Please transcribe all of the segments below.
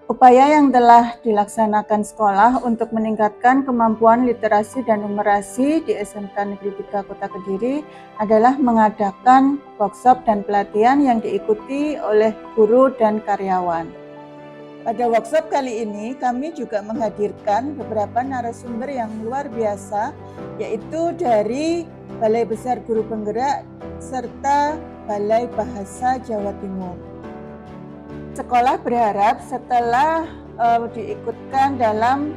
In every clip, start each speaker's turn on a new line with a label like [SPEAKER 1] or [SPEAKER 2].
[SPEAKER 1] Upaya yang telah dilaksanakan sekolah untuk meningkatkan kemampuan literasi dan numerasi di SMK Negeri 3 Kota Kediri adalah mengadakan workshop dan pelatihan yang diikuti oleh guru dan karyawan. Pada workshop kali ini, kami juga menghadirkan beberapa narasumber yang luar biasa, yaitu dari Balai Besar Guru Penggerak serta Balai Bahasa Jawa Timur. Sekolah berharap setelah diikutkan dalam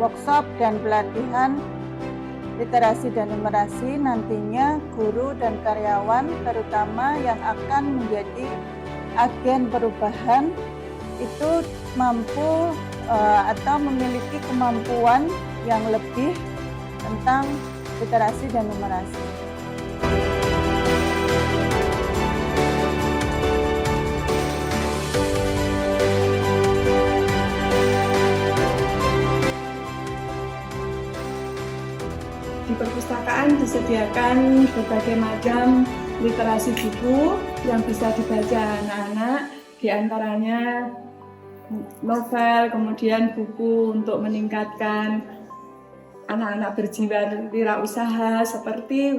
[SPEAKER 1] workshop dan pelatihan literasi dan numerasi, nantinya guru dan karyawan terutama yang akan menjadi agen perubahan itu mampu atau memiliki kemampuan yang lebih tentang literasi dan numerasi.
[SPEAKER 2] Di perpustakaan disediakan berbagai macam literasi buku yang bisa dibaca anak-anak, di antaranya novel, kemudian buku untuk meningkatkan anak-anak berjiwa wirausaha seperti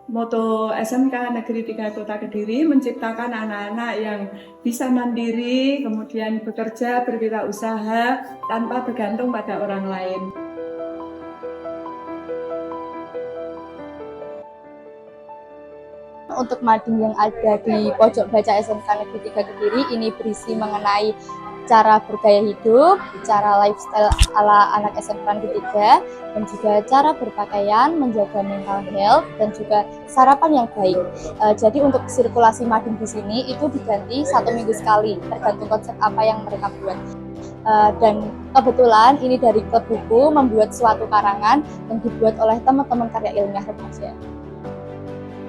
[SPEAKER 2] moto SMK Negeri 3 Kota Kediri, menciptakan anak-anak yang bisa mandiri, kemudian bekerja, berwirausaha tanpa bergantung pada orang lain.
[SPEAKER 3] Untuk mading yang ada di pojok baca SMK Negeri 3 Kediri ini berisi mengenai cara bergaya hidup, cara lifestyle ala anak SMK Negeri 3, dan juga cara berpakaian, menjaga mental health, dan juga sarapan yang baik. Jadi untuk sirkulasi mading di sini itu diganti 1 minggu sekali, tergantung konsep apa yang mereka buat. Dan kebetulan ini dari klub buku membuat suatu karangan yang dibuat oleh teman-teman karya ilmiah remaja.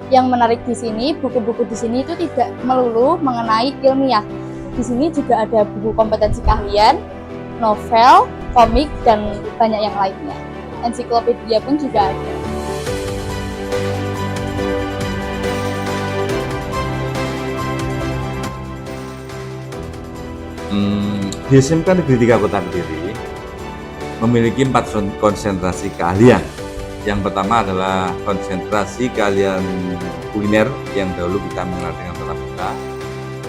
[SPEAKER 3] Yang menarik di sini, buku-buku di sini itu tidak melulu mengenai ilmiah. Di sini juga ada buku kompetensi keahlian, novel, komik, dan banyak yang lainnya. Ensiklopedia pun juga ada.
[SPEAKER 4] Di SMK Negeri 3 Kota Kediri memiliki 4 konsentrasi keahlian. Yang pertama adalah konsentrasi keahlian kuliner yang dahulu kita mengenal dengan tatap muka.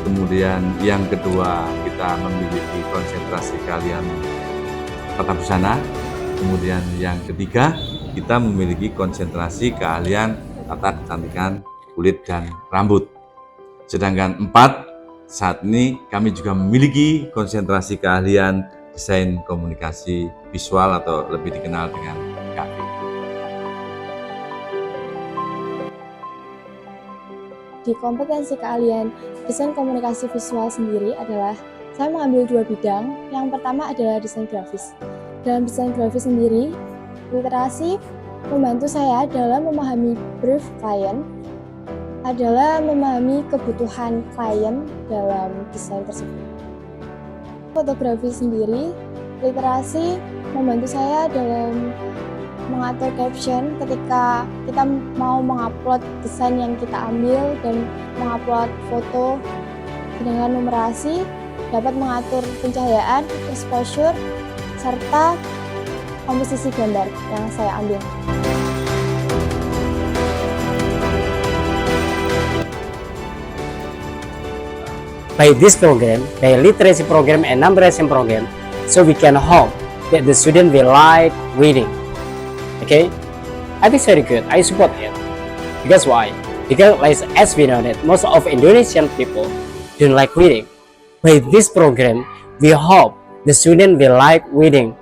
[SPEAKER 4] Kemudian yang kedua kita memiliki konsentrasi keahlian tata busana. Kemudian yang ketiga kita memiliki konsentrasi keahlian tata kecantikan kulit dan rambut. Sedangkan 4 saat ini kami juga memiliki konsentrasi keahlian desain komunikasi visual atau lebih dikenal dengan KV.
[SPEAKER 5] Di kompetensi keahlian desain komunikasi visual sendiri adalah saya mengambil 2 bidang. Yang pertama adalah desain grafis. Dalam desain grafis sendiri, literasi membantu saya dalam memahami brief klien, adalah memahami kebutuhan klien dalam desain tersebut. Fotografi sendiri, literasi membantu saya dalam mengatur caption ketika kita mau mengupload desain yang kita ambil dan mengupload foto. Dengan numerasi dapat mengatur pencahayaan, exposure, serta komposisi gambar yang saya ambil.
[SPEAKER 6] By this program, by literacy program and numeration program, so we can hope that the student will like reading. Okay, I think it's very good. I support it. Because why? Because as we know that most of Indonesian people don't like reading. By this program, we hope the student will like reading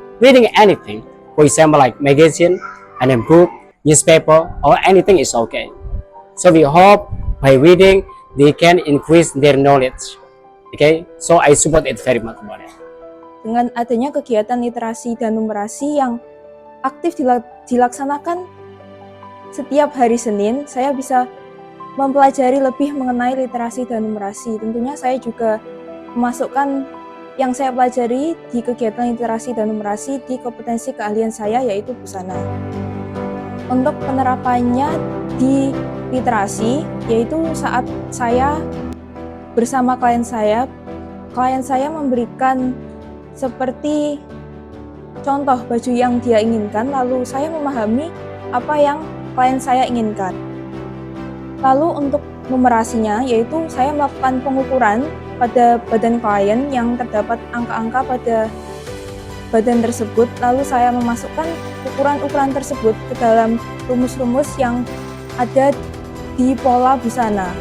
[SPEAKER 6] anything. For example, like magazine, and a book, newspaper, or anything is okay. So we hope by reading they can increase their knowledge. Okay, so I support it very much about it.
[SPEAKER 5] Dengan adanya kegiatan literasi dan numerasi yang aktif dilaksanakan setiap hari Senin, saya bisa mempelajari lebih mengenai literasi dan numerasi. Tentunya saya juga memasukkan yang saya pelajari di kegiatan literasi dan numerasi di kompetensi keahlian saya, yaitu busana. Untuk penerapannya di literasi, yaitu saat saya bersama klien saya memberikan seperti contoh baju yang dia inginkan, lalu saya memahami apa yang klien saya inginkan. Lalu untuk numerasinya, yaitu saya melakukan pengukuran pada badan klien yang terdapat angka-angka pada badan tersebut, lalu saya memasukkan ukuran-ukuran tersebut ke dalam rumus-rumus yang ada di pola busana.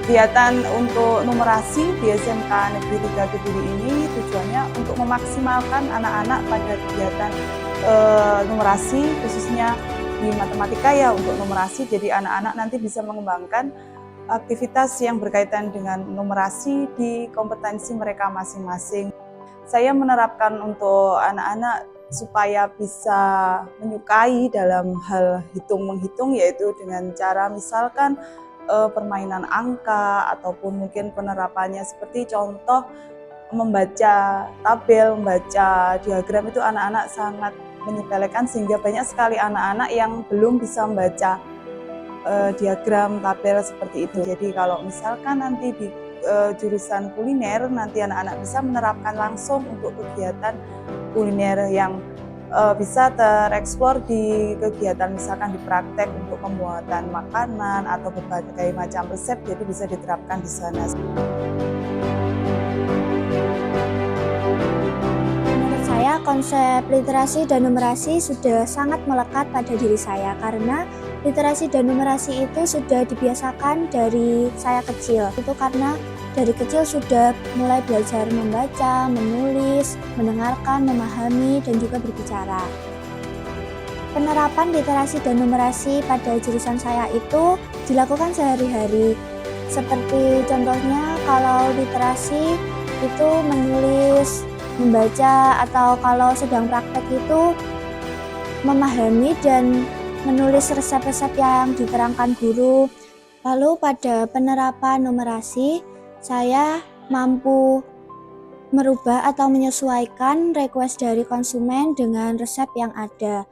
[SPEAKER 1] Kegiatan untuk numerasi di SMK Negeri 3 Kediri ini tujuannya untuk memaksimalkan anak-anak pada kegiatan numerasi, khususnya di matematika ya untuk numerasi. Jadi anak-anak nanti bisa mengembangkan aktivitas yang berkaitan dengan numerasi di kompetensi mereka masing-masing. Saya menerapkan untuk anak-anak supaya bisa menyukai dalam hal hitung-menghitung, yaitu dengan cara misalkan permainan angka ataupun mungkin penerapannya seperti contoh membaca tabel, membaca diagram itu anak-anak sangat menyepelekan sehingga banyak sekali anak-anak yang belum bisa membaca diagram tabel seperti itu. Jadi kalau misalkan nanti di jurusan kuliner nanti anak-anak bisa menerapkan langsung untuk kegiatan kuliner yang bisa tereksplor di kegiatan misalkan di praktek untuk pembuatan makanan atau berbagai macam resep, jadi bisa diterapkan di sana.
[SPEAKER 7] Menurut saya konsep literasi dan numerasi sudah sangat melekat pada diri saya karena literasi dan numerasi itu sudah dibiasakan dari saya kecil. Itu karena dari kecil sudah mulai belajar membaca, menulis, mendengarkan, memahami, dan juga berbicara. Penerapan literasi dan numerasi pada jurusan saya itu dilakukan sehari-hari. Seperti contohnya kalau literasi itu menulis, membaca, atau kalau sedang praktek itu memahami dan menulis resep-resep yang diterangkan guru. Lalu pada penerapan numerasi, saya mampu merubah atau menyesuaikan request dari konsumen dengan resep yang ada,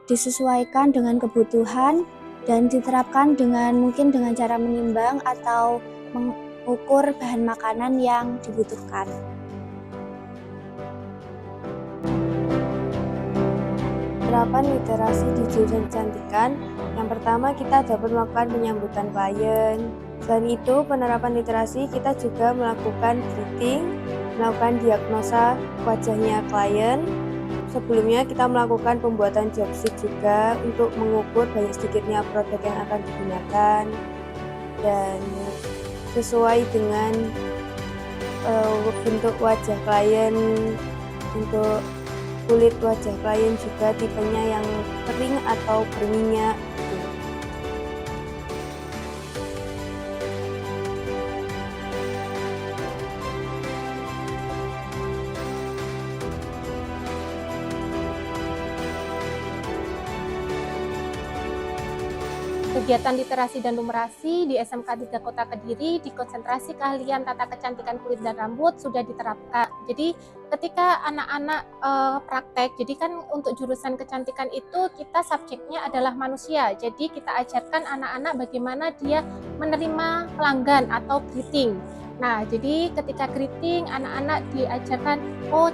[SPEAKER 7] disesuaikan dengan kebutuhan dan diterapkan mungkin dengan cara menimbang atau mengukur bahan makanan yang dibutuhkan.
[SPEAKER 5] Penerapan literasi di jurusan kecantikan, yang pertama kita dapat melakukan penyambutan klien. Selain itu, penerapan literasi kita juga melakukan greeting, melakukan diagnosa wajahnya klien. Sebelumnya kita melakukan pembuatan job sheet juga untuk mengukur banyak sedikitnya produk yang akan digunakan dan sesuai dengan bentuk wajah klien. Untuk kulit wajah klien juga tipenya yang kering atau berminyak.
[SPEAKER 8] Kegiatan literasi dan numerasi di SMK 3 Kota Kediri di konsentrasi keahlian tata kecantikan kulit dan rambut sudah diterapkan. Jadi ketika anak-anak praktek, jadi kan untuk jurusan kecantikan itu kita subjeknya adalah manusia. Jadi kita ajarkan anak-anak bagaimana dia menerima pelanggan atau greeting. Nah, jadi ketika greeting, anak-anak diajarkan,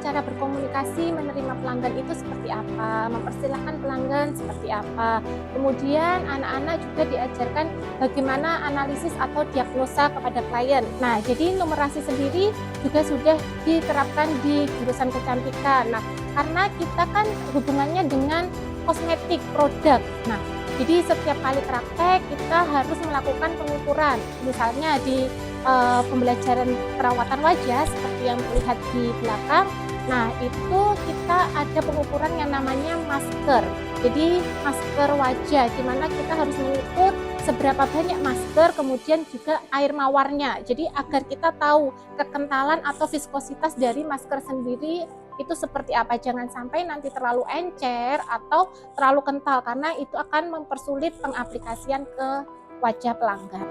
[SPEAKER 8] cara berkomunikasi menerima pelanggan itu seperti apa, mempersilahkan pelanggan seperti apa. Kemudian anak-anak juga diajarkan bagaimana analisis atau diagnosa kepada klien. Nah, jadi numerasi sendiri juga sudah diterapkan di jurusan kecantikan. Nah, karena kita kan hubungannya dengan kosmetik, produk. Nah, jadi setiap kali praktek kita harus melakukan pengukuran. Misalnya di pembelajaran perawatan wajah seperti yang terlihat di belakang. Nah, itu kita ada pengukuran yang namanya masker. Jadi masker wajah, di mana kita harus mengukur seberapa banyak masker, kemudian juga air mawarnya. Jadi agar kita tahu kekentalan atau viskositas dari masker sendiri itu seperti apa. Jangan sampai nanti terlalu encer atau terlalu kental, karena itu akan mempersulit pengaplikasian ke wajah pelanggan.